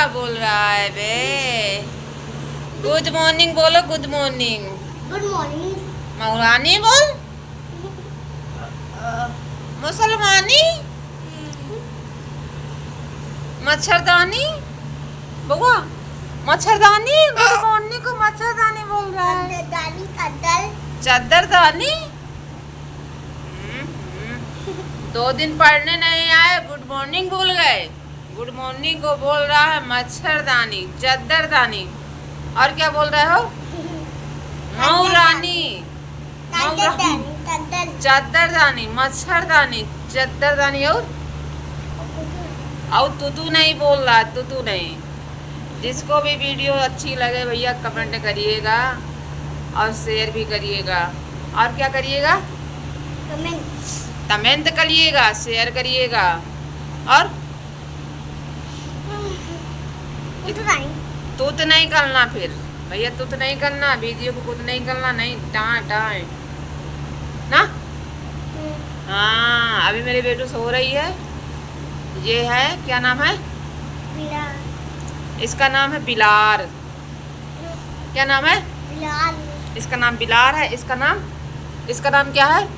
बोल रहा है बे? गुड मॉर्निंग बोलो, गुड मॉर्निंग। Good morning. मौलानी बोल, मुसलमानी, मच्छरदानी बउआ, मच्छरदानी। गुड मॉर्निंग को मच्छरदानी बोल रहा है। दानी कदल चद्दरदानी। 2 दिन पढ़ने नहीं आए, गुड मॉर्निंग भूल गए। गुड मॉर्निंग को बोल रहा है मच्छरदानी, चद्दरदानी। और क्या बोल रहे हो? मौरानी, चद्दरदानी, मच्छरदानी, चद्दरदानी। और तुतू नहीं बोल रहा, तुतू नहीं। जिसको भी वीडियो अच्छी लगे भैया कमेंट करिएगा और शेयर भी करिएगा। और क्या करिएगा? कमेंट करिएगा, शेयर करिएगा। और तूत नहीं करना फिर भैया, तूत नहीं करना, वीडियो को कुछ नहीं करना, नहीं टाए ना। हाँ, अभी मेरी बेटू सो रही है। ये है, क्या नाम है इसका? नाम है बिलार। क्या नाम है? बिलार। इसका नाम बिलार है। इसका नाम क्या है?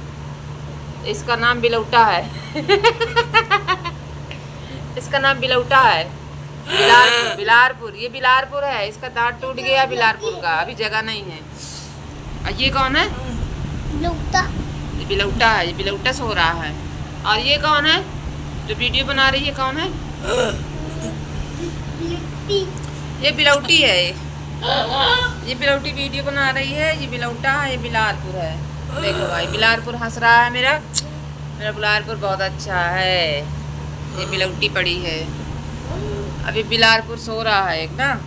इसका नाम बिलौटा है। इसका नाम बिलौटा है। बिलारपुर, बिलारपुर। ये बिलारपुर है। इसका दांत टूट गया बिलारपुर का, अभी जगह नहीं है। और ये कौन है? ये बिलौटा है। ये बिलौटा सो रहा है। और ये कौन है जो वीडियो बना रही है? कौन है? ये बिलौटी है। ये बिलौटी वीडियो बना रही है। ये बिलौटा है, ये बिलारपुर है। देखो भाई, बिलारपुर हंस रहा है। मेरा बिलारपुर बहुत अच्छा है। ये बिलौटी पड़ी है। अभी बिलारपुर सो रहा है एक ना।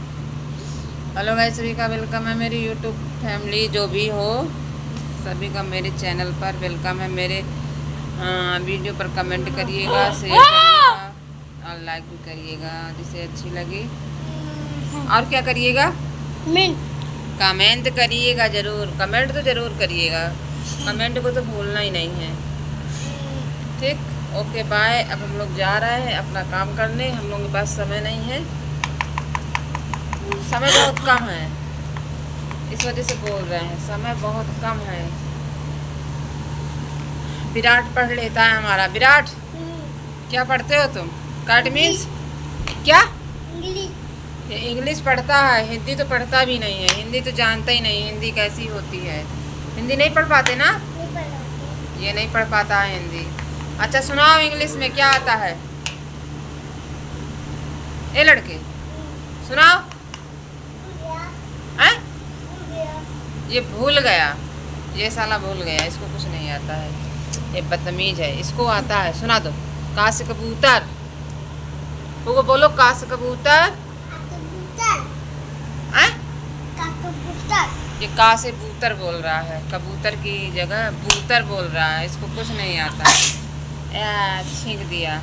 हेलो गाइस, सभी का वेलकम है मेरी यूट्यूब फैमिली। जो भी हो सभी का मेरे चैनल पर वेलकम है। मेरे वीडियो पर कमेंट करिएगा, शेयर करिएगा और लाइक भी करिएगा जिसे अच्छी लगे। और क्या करिएगा? कमेंट करिएगा ज़रूर। कमेंट तो ज़रूर करिएगा, कमेंट को तो भूलना ही नहीं है। ठीक, ओके बाय। अब हम लोग जा रहे हैं अपना काम करने। हम लोगों के पास समय नहीं है, समय बहुत कम है, इस वजह से बोल रहे हैं समय बहुत कम है। विराट पढ़ लेता है हमारा। विराट, क्या पढ़ते हो तुम? कार्ड मीन्स क्या? इंग्लिश पढ़ता है, हिंदी तो पढ़ता भी नहीं है। हिंदी तो जानता ही नहीं हिंदी कैसी होती है। हिंदी नहीं पढ़ पाते ना? ये नहीं पढ़ पाता है हिंदी। अच्छा सुनाओ, इंग्लिश में क्या आता है? ए लड़के सुनाओ। हैं? ये भूल गया, ये साला भूल गया, इसको कुछ नहीं आता है। ये बदतमीज है, इसको आता है। सुना दो। का से कबूतर, वो बोलो का से कबूतर। ये का से बूतर बोल रहा है, कबूतर की जगह बूतर बोल रहा है। इसको कुछ नहीं आता। छींक दिया।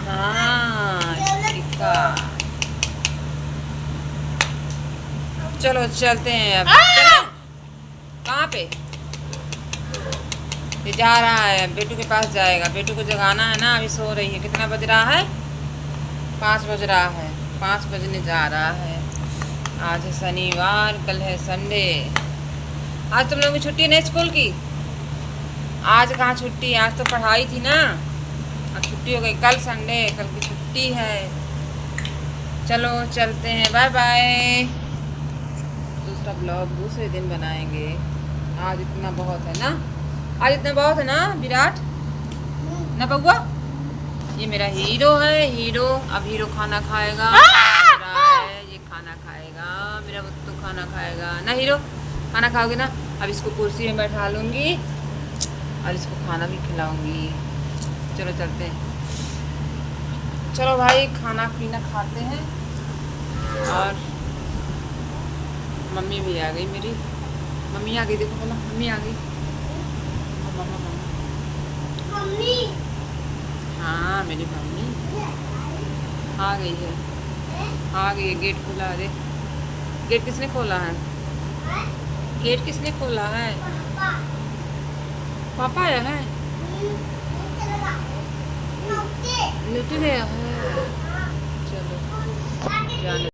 हाँ, चलो चलते हैं अब। कहाँ पे? ये जा रहा है, बेटू के पास जाएगा। बेटू को जगाना है ना, अभी सो रही है। कितना बज रहा है? 5 बज रहा है। 5 बजने जा रहा है। आज है शनिवार, कल है संडे। आज तुम लोगों की छुट्टी नहीं स्कूल की? आज कहाँ छुट्टी? आज तो पढ़ाई थी ना। आज छुट्टी हो गई। कल संडे, कल की छुट्टी है। चलो चलते हैं, बाय बाय। दूसरा ब्लॉग दूसरे दिन बनाएंगे। आज इतना बहुत है ना, आज इतना बहुत है ना विराट ना बउआ। ये मेरा हीरो है, हीरो। अब हीरो खाना खाएगा। ये खाना खाएगा, मेरा बुत्तू खाना खाएगा ना। हीरो खाना खाओगे ना? अब इसको कुर्सी में बैठा लूँगी और इसको खाना भी खिलाऊंगी। चलो चलते हैं। चलो भाई, खाना पीना खाते हैं। और मम्मी भी आ गई मेरी। मम्मी आ गई, देखो बोला मम्मी आ गई। मम्मी। हाँ मेरी मम्मी आ गई है, आ गई है। गेट खुला है। गेट किसने खोला है? गेट किसने खोला है? पापा आया है, न्यूटन गया है। चलो जाने